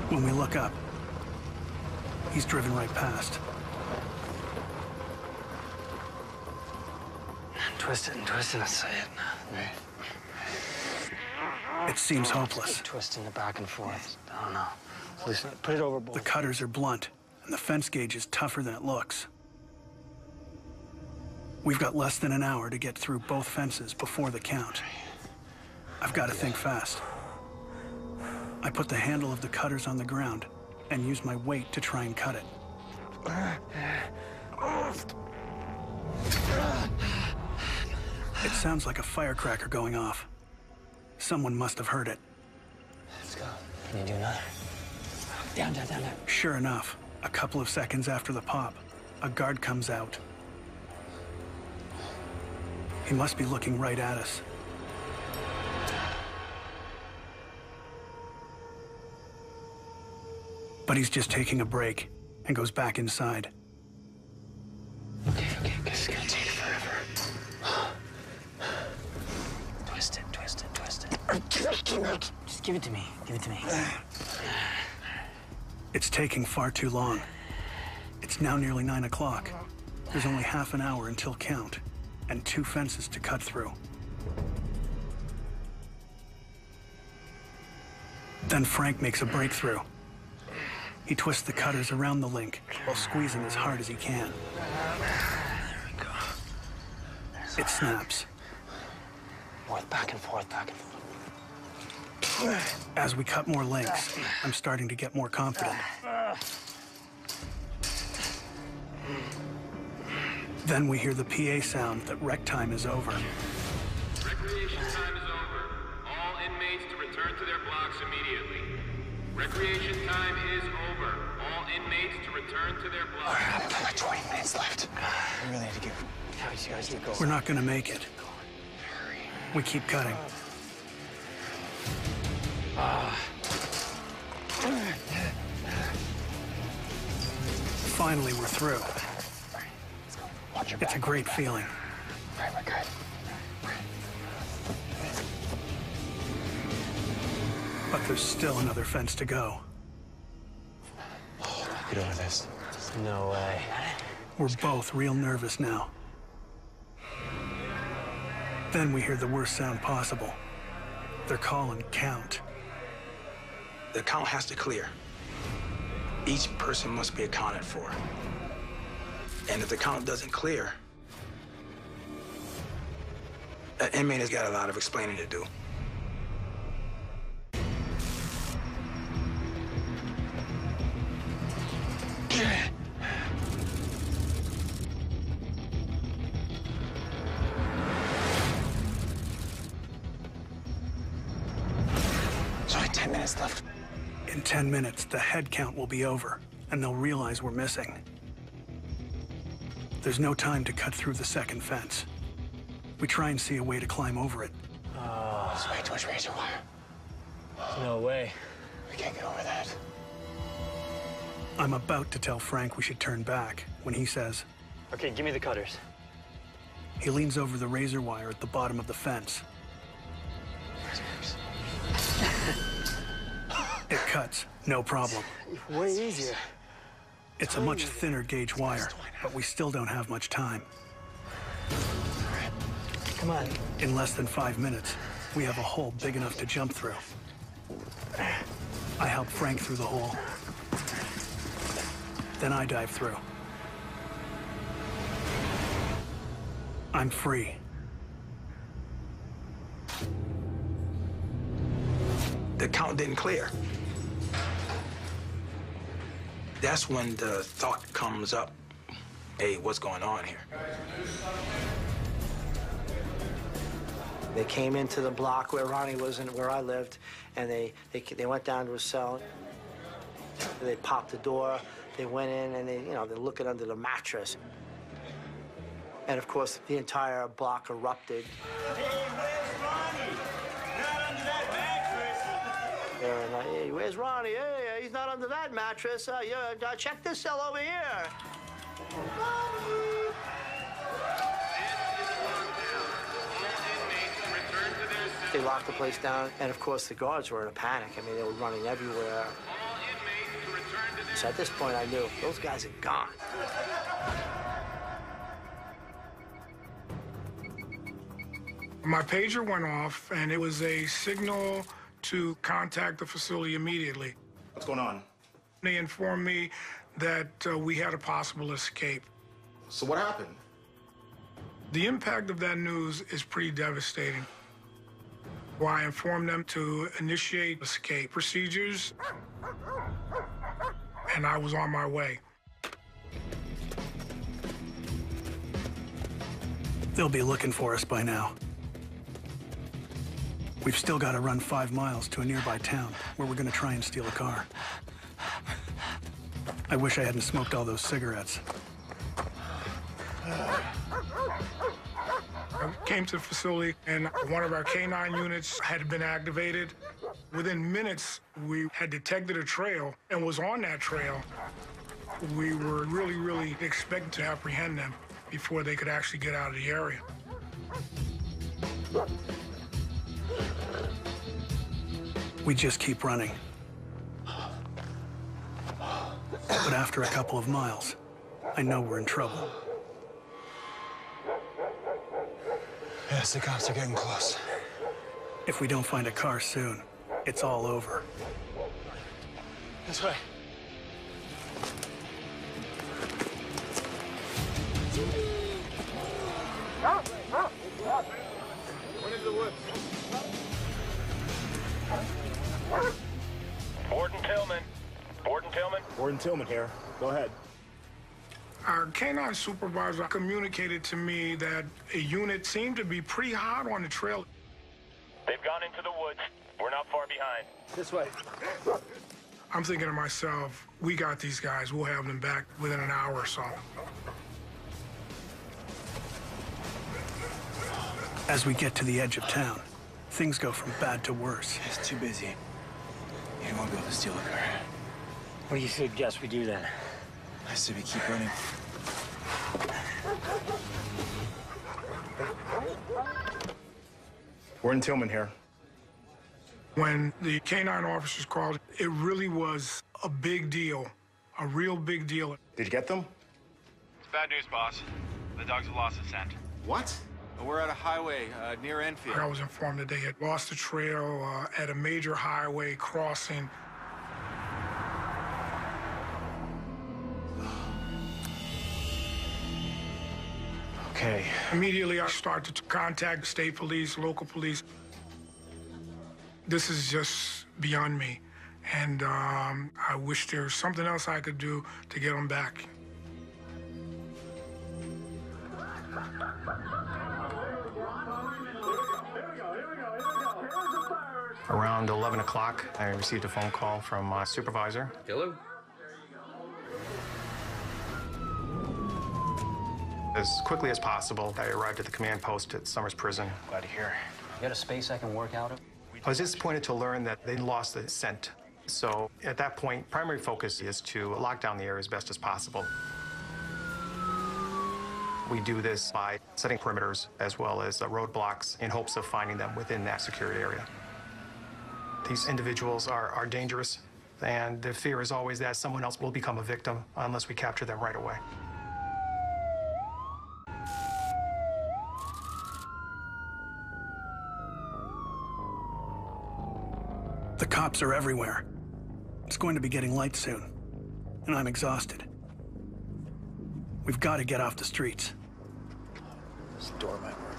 When we look up, he's driven right past. Twist it and twist it and say it. Right. It seems hopeless. Twisting it back and forth. I don't know. Listen, put it over both. The cutters are blunt, and the fence gauge is tougher than it looks. We've got less than an hour to get through both fences before the count. I've got to think fast. I put the handle of the cutters on the ground and use my weight to try and cut it. It sounds like a firecracker going off. Someone must have heard it. Let's go. Can you do another? Down, down, down, down. Sure enough, a couple of seconds after the pop, a guard comes out. He must be looking right at us. But he's just taking a break and goes back inside. Okay, this is gonna take forever. Twist it, twist it, twist it. I'm twisting it. Just give it to me, give it to me. It's taking far too long. It's now nearly 9 o'clock. There's only half an hour until count, and 2 fences to cut through. Then Frank makes a breakthrough. He twists the cutters around the link while squeezing as hard as he can. There we go. It snaps. Back and forth, back and forth. As we cut more links, I'm starting to get more confident. Then we hear the PA sound that rec time is over. Recreation time is over. All inmates to return to their blocks immediately. Recreation time is over. All inmates to return to their blocks. All right, I've got like 20 minutes left. We really need to get... You guys keep going. We're not going to make it. We keep cutting. Finally, we're through. It's a great feeling. Right, we're good. But there's still another fence to go. Get over this. No way. We're both real nervous now. Then we hear the worst sound possible. They're calling count. The count has to clear. Each person must be accounted for. And if the count doesn't clear, an inmate has got a lot of explaining to do. There's only 10 minutes left. In 10 minutes, the head count will be over, and they'll realize we're missing. There's no time to cut through the second fence. We try and see a way to climb over it. Oh, there's way too much razor wire. No way. We can't get over that. I'm about to tell Frank we should turn back when he says... Okay, give me the cutters. He leans over the razor wire at the bottom of the fence. It cuts, no problem. Way easier. It's a much thinner gauge wire, but we still don't have much time. Come on. In less than 5 minutes, we have a hole big enough to jump through. I help Frank through the hole. Then I dive through. I'm free. The count didn't clear. That's when the thought comes up, hey, what's going on here? They came into the block where Ronnie was and where I lived, and they went down to a cell. They popped the door. They went in and they're looking under the mattress. And of course, the entire block erupted. Hey, where's Ronnie? Not under that mattress. They're like, hey, where's Ronnie? Hey, he's not under that mattress. Check this cell over here. They locked the place down, and of course, the guards were in a panic. I mean, they were running everywhere. All So at this point, I knew those guys are gone. My pager went off, and it was a signal to contact the facility immediately. What's going on? They informed me that we had a possible escape. So what happened? The impact of that news is pretty devastating. Well, I informed them to initiate escape procedures, and I was on my way. They'll be looking for us by now. We've still got to run 5 miles to a nearby town where we're going to try and steal a car. I wish I hadn't smoked all those cigarettes. I came to the facility, and one of our K9 units had been activated. Within minutes, we had detected a trail and was on that trail. We were really expecting to apprehend them before they could actually get out of the area. We just keep running. But after a couple of miles, I know we're in trouble. Yes, the cops are getting close. If we don't find a car soon, it's all over. This way. What is the woods? Borden Tillman. Borden Tillman. Gordon Tillman here. Go ahead. Our K9 supervisor communicated to me that a unit seemed to be pretty hot on the trail. They've gone into the woods. We're not far behind. This way. I'm thinking to myself, we got these guys. We'll have them back within an hour or so. As we get to the edge of town, things go from bad to worse. It's too busy. You won't be able to steal a car. What do you suggest we do then? I say we keep running. Gordon Tillman here. When the K9 officers called, it really was a big deal, a real big deal. Did you get them? It's bad news, boss. The dogs have lost the scent. What? We're at a highway near Enfield. I was informed that they had lost the trail at a major highway crossing. Okay. Immediately, I started to contact state police, local police. This is just beyond me, and I wish there was something else I could do to get them back. Around 11 o'clock, I received a phone call from my supervisor. Hello? As quickly as possible, I arrived at the command post at Summers Prison. Glad to hear. You got a space I can work out of? I was disappointed to learn that they'd lost the scent. So at that point, primary focus is to lock down the area as best as possible. We do this by setting perimeters as well as roadblocks in hopes of finding them within that secured area. These individuals are dangerous, and the fear is always that someone else will become a victim unless we capture them right away. The cops are everywhere. It's going to be getting light soon, and I'm exhausted. We've got to get off the streets. This door might work.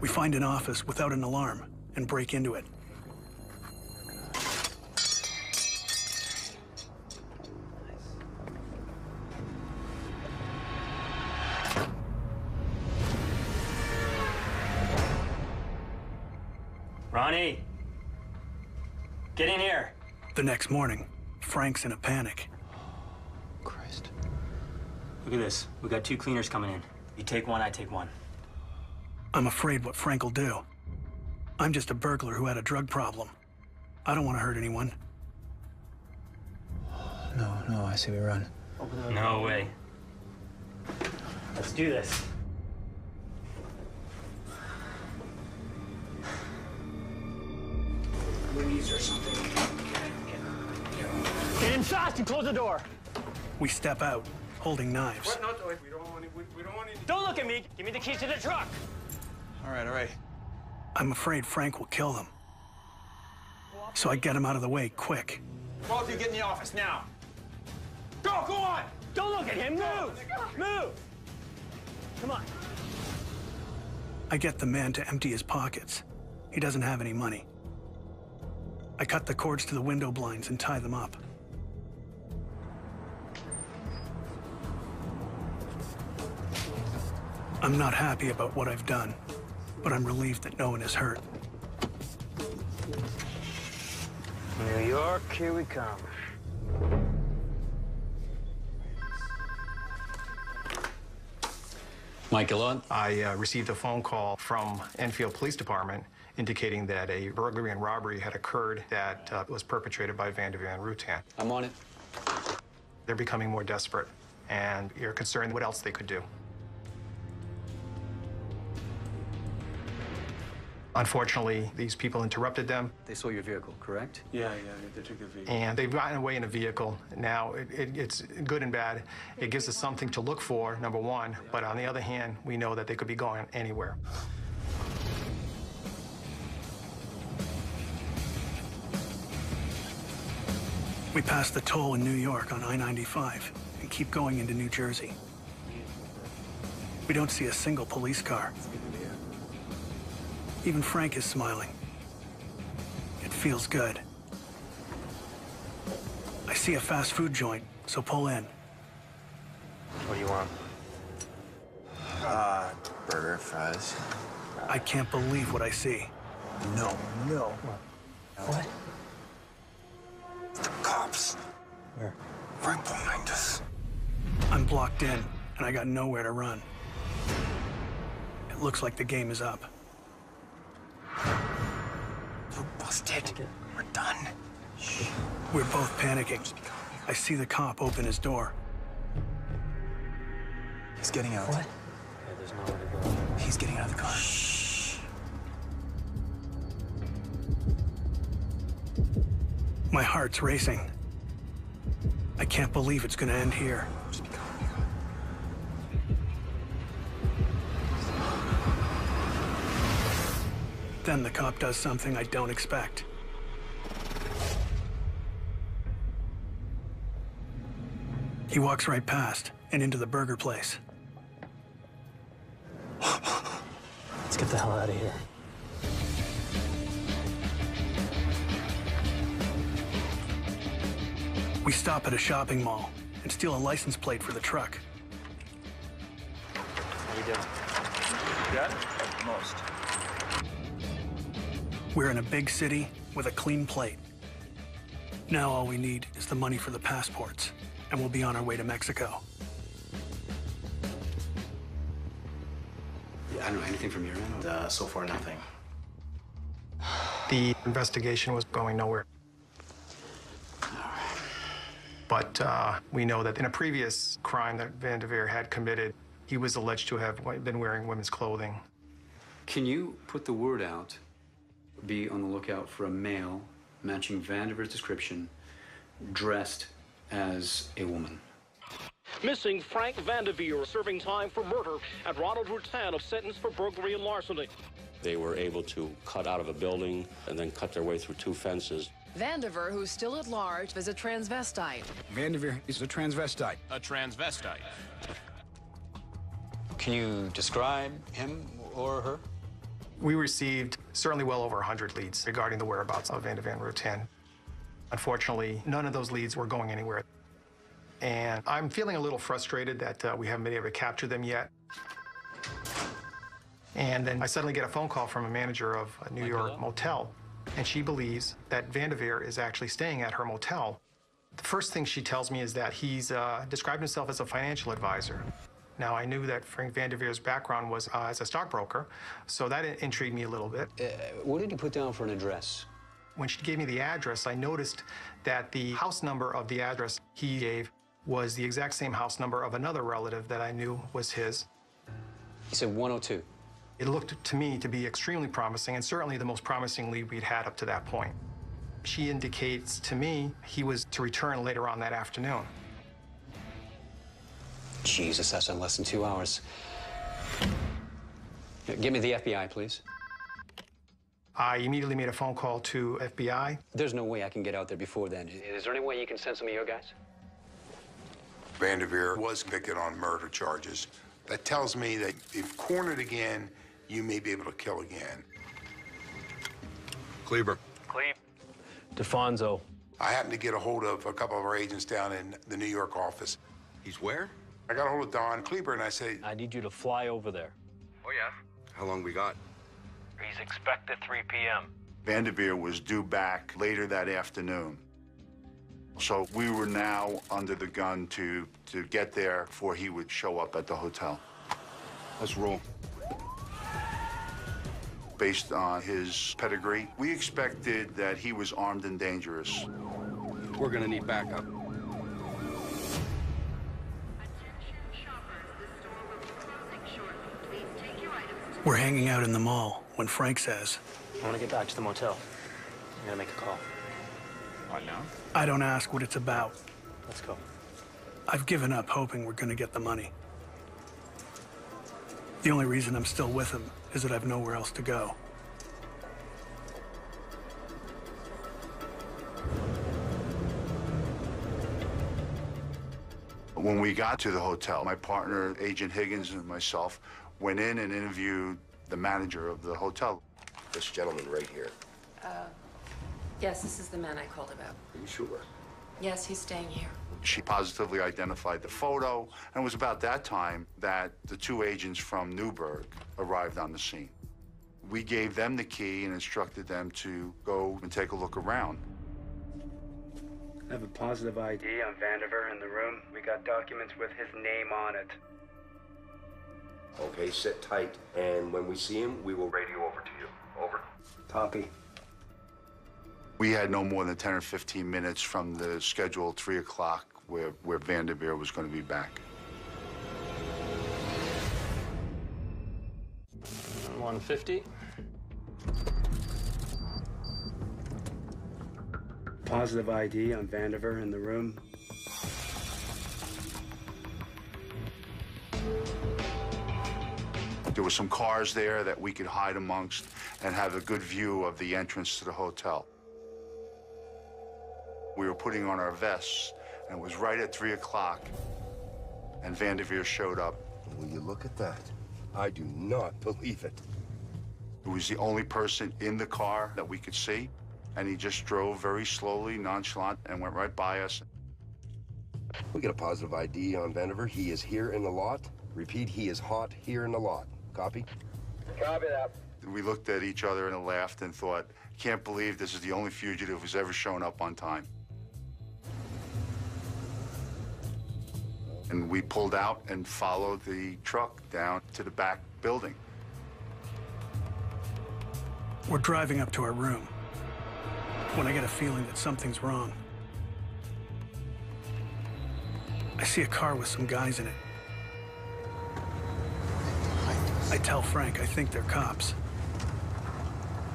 We find an office without an alarm and break into it. Ronnie! Get in here! The next morning, Frank's in a panic. Christ. Look at this. We got 2 cleaners coming in. You take one, I take one. I'm afraid what Frank will do. I'm just a burglar who had a drug problem. I don't want to hurt anyone. No, I say we run. No way. Let's do this. Louise or something. Inside and close the door. We step out, holding knives. What? No, wait, we don't want any... Don't look at me. Give me the keys to the truck. All right. I'm afraid Frank will kill them. So I get him out of the way quick. Both of you get in the office now. Go on! Don't look at him. Move. Come on. I get the man to empty his pockets. He doesn't have any money. I cut the cords to the window blinds and tie them up. I'm not happy about what I've done, but I'm relieved that no one is hurt. New York, here we come. Michael, I received a phone call from Enfield Police Department indicating that a burglary and robbery had occurred that was perpetrated by Vanderveer and Rutan. I'm on it. They're becoming more desperate, and you're concerned what else they could do. Unfortunately, these people interrupted them. They saw your vehicle, correct? Yeah, they took the vehicle. And they've gotten away in a vehicle. Now, it's good and bad. It gives us something to look for, number one, but on the other hand, we know that they could be going anywhere. We pass the toll in New York on I-95 and keep going into New Jersey. We don't see a single police car. Even Frank is smiling. It feels good. I see a fast food joint, so pull in. What do you want? Burger, fries. I can't believe what I see. No. What? The cops. Where? Right behind us. I'm blocked in, and I got nowhere to run. It looks like the game is up. We're busted. We're done. Shh. We're both panicking. I see the cop open his door. He's getting out. What? Yeah, there's nowhere to go. He's getting out of the car. Shh. My heart's racing. I can't believe it's gonna end here. Then the cop does something I don't expect. He walks right past and into the burger place. Let's get the hell out of here. We stop at a shopping mall and steal a license plate for the truck. How you doing? Got it? Most. We're in a big city with a clean plate. Now all we need is the money for the passports, and we'll be on our way to Mexico. I don't know anything from your end. So far, nothing. The investigation was going nowhere. But we know that in a previous crime that Vanderveer had committed, he was alleged to have been wearing women's clothing. Can you put the word out, be on the lookout for a male matching Vanderveer's description, dressed as a woman? Missing Frank Vanderveer, serving time for murder, and Ronald Rutan, sentenced for burglary and larceny. They were able to cut out of a building and then cut their way through 2 fences. Vanderveer, who's still at large, is a transvestite. Vanderveer is a transvestite. A transvestite. Can you describe him or her? We received certainly well over 100 leads regarding the whereabouts of Vanderveer and Rutan. Unfortunately, none of those leads were going anywhere. And I'm feeling a little frustrated that we haven't been able to capture them yet. And then I suddenly get a phone call from a manager of a New York motel, and she believes that Vanderveer is actually staying at her motel. The first thing she tells me is that he's described himself as a financial advisor. Now, I knew that Frank Vanderveer's background was as a stockbroker, so that intrigued me a little bit. What did he put down for an address? When she gave me the address, I noticed that the house number of the address he gave was the exact same house number of another relative that I knew was his. He said 102. It looked to me to be extremely promising, and certainly the most promising lead we'd had up to that point. She indicates to me he was to return later on that afternoon. Jesus, that's in less than 2 hours. Give me the FBI, please. I immediately made a phone call to FBI. There's no way I can get out there before then. Is there any way you can send some of your guys? Vanderveer was convicted on murder charges. That tells me that if cornered again, you may be able to kill again. Kleber. Cleve. DeFonso. I happened to get a hold of a couple of our agents down in the New York office. He's where? I got a hold of Don Kleber and I said, I need you to fly over there. Oh, yeah? How long we got? He's expected 3 p.m. Vanderveer was due back later that afternoon. So we were now under the gun to get there before he would show up at the hotel. Let's roll. Based on his pedigree, we expected that he was armed and dangerous. We're gonna need backup. We're hanging out in the mall when Frank says, I want to get back to the motel. I'm gonna make a call. What now? I don't ask what it's about. Let's go. I've given up hoping we're gonna get the money. The only reason I'm still with him is that I've nowhere else to go. When we got to the hotel, my partner, Agent Higgins, and myself went in and interviewed the manager of the hotel. This gentleman right here. Yes, this is the man I called about. Are you sure? Yes, he's staying here. She positively identified the photo, and it was about that time that the two agents from Newburgh arrived on the scene. We gave them the key and instructed them to go and take a look around. I have a positive ID on Vanderveer in the room. We got documents with his name on it. Okay, sit tight, and when we see him, we will radio over to you. Over. Copy. We had no more than 10 or 15 minutes from the scheduled 3 o'clock where Vanderveer was going to be back. 150. Positive ID on Vanderveer in the room. There were some cars there that we could hide amongst and have a good view of the entrance to the hotel. We were putting on our vests, and it was right at 3 o'clock, and Vanderveer showed up. Will you look at that? I do not believe it. He was the only person in the car that we could see, and he just drove very slowly, nonchalant, and went right by us. We get a positive ID on Vanderveer. He is here in the lot. Repeat, he is hot here in the lot. Copy? Copy that. We looked at each other and laughed and thought, can't believe this is the only fugitive who's ever shown up on time. And we pulled out and followed the truck down to the back building. We're driving up to our room when I get a feeling that something's wrong. I see a car with some guys in it. I tell Frank I think they're cops.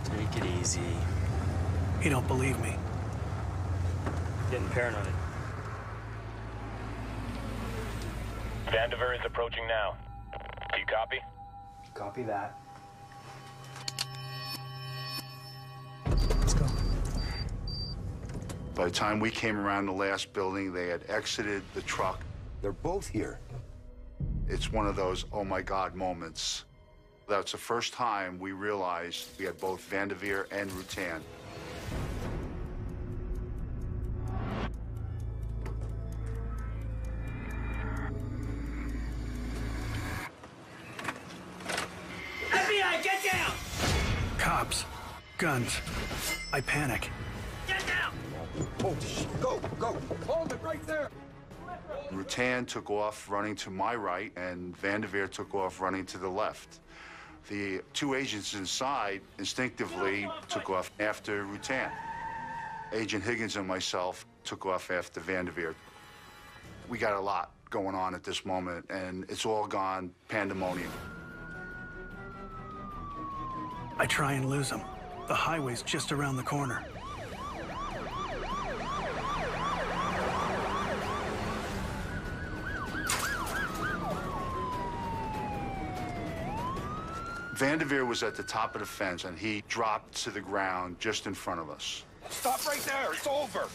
Take it easy. He don't believe me. Getting paranoid. Vanderveer is approaching now. Do you copy? Copy that. Let's go. By the time we came around the last building, they had exited the truck. They're both here. It's one of those, oh my God moments. That's the first time we realized we had both Vanderveer and Rutan. FBI, get down! Cops. Guns. I panic. Get down! Oh, go, go. Hold it right there. Rutan took off running to my right, and Vanderveer took off running to the left. The two agents inside instinctively took off after Rutan. Agent Higgins and myself took off after Vanderveer. We got a lot going on at this moment, and it's all gone pandemonium. I try and lose him. The highway's just around the corner. Vanderveer was at the top of the fence, and he dropped to the ground just in front of us. Stop right there. It's over.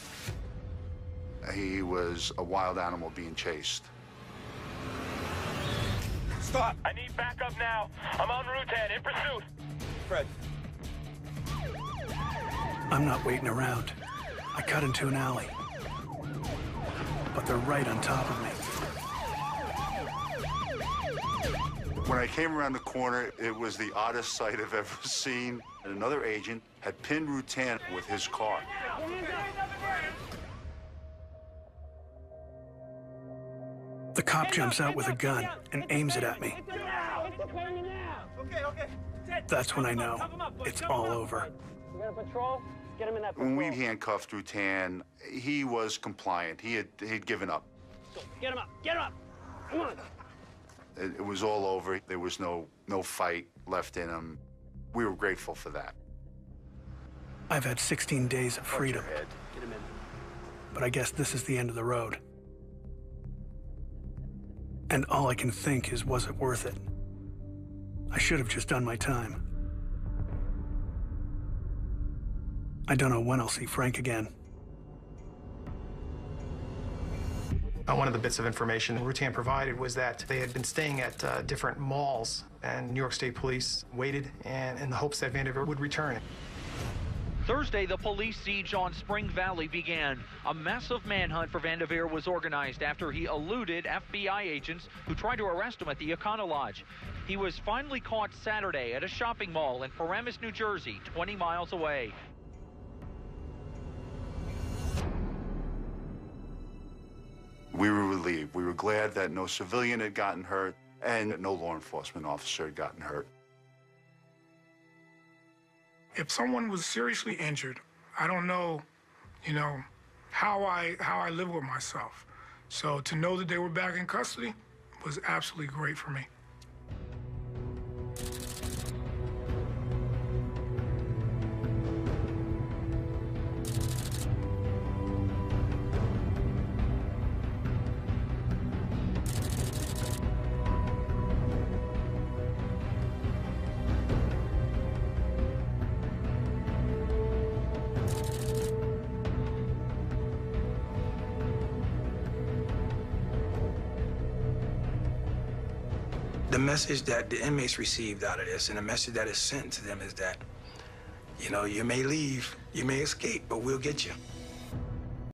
He was a wild animal being chased. Stop. I need backup now. I'm on Route 10 in pursuit. Fred. I'm not waiting around. I cut into an alley. But they're right on top of me. When I came around the corner, it was the oddest sight I've ever seen. Another agent had pinned Rutan with his car. The cop jumps out with a gun and aims it at me. That's when I know it's all over. You got a patrol? Get him in that patrol. When we handcuffed Rutan, he was compliant. He'd given up. Get him up! Get him up! Come on! It was all over. There was no fight left in him. We were grateful for that. I've had 16 days of freedom. Get him in. But I guess this is the end of the road. And all I can think is, was it worth it? I should have just done my time. I don't know when I'll see Frank again. One of the bits of information Rutan provided was that they had been staying at different malls, and New York State Police waited in the hopes that Vanderveer would return. Thursday, the police siege on Spring Valley began. A massive manhunt for Vanderveer was organized after he eluded FBI agents who tried to arrest him at the Econo Lodge. He was finally caught Saturday at a shopping mall in Paramus, New Jersey, 20 miles away. We were relieved. We were glad that no civilian had gotten hurt and that no law enforcement officer had gotten hurt. If someone was seriously injured, I don't know, how I live with myself. So to know that they were back in custody was absolutely great for me. The message that the inmates received out of this, and the message that is sent to them, is that, you may leave, you may escape, but we'll get you.